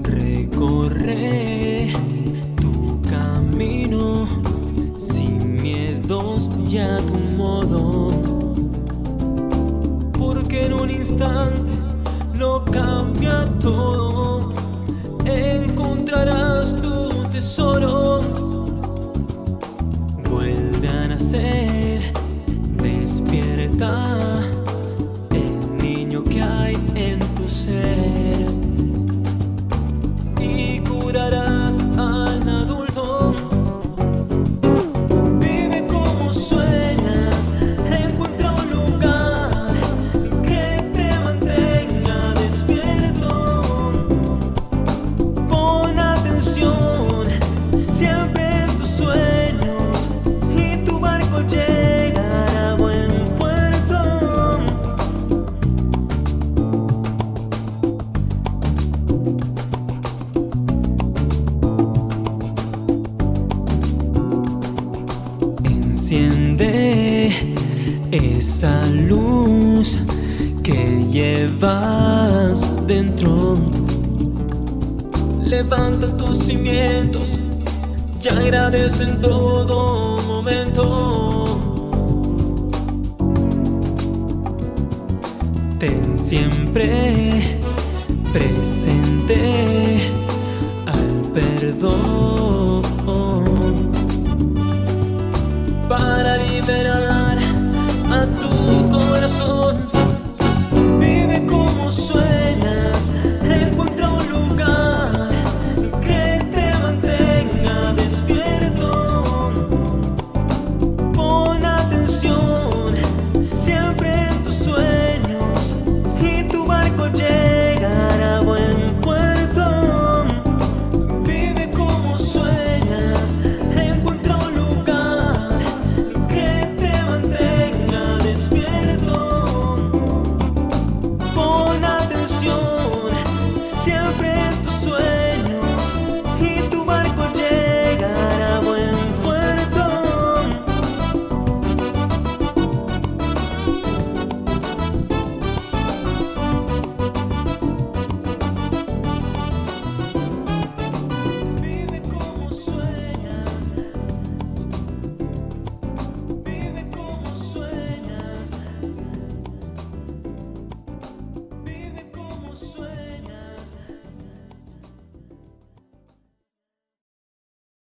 Recorre tu camino sin miedos y a tu modo, porque en un instante lo cambia todo. Encontrarás tu tesoro, vuelve a nacer, despierta el niño que hay en tu ser y curarás al adulto. Vive como sueñas, encuentra un lugar que te mantenga despierto. Pon atención siempre en tus sueños y tu barco llegará a buen puerto. Enciende esa luz que llevas dentro. Levanta tus cimientos y agradece en todo momento. Ten siempre presente al perdón para liberar a tu corazón.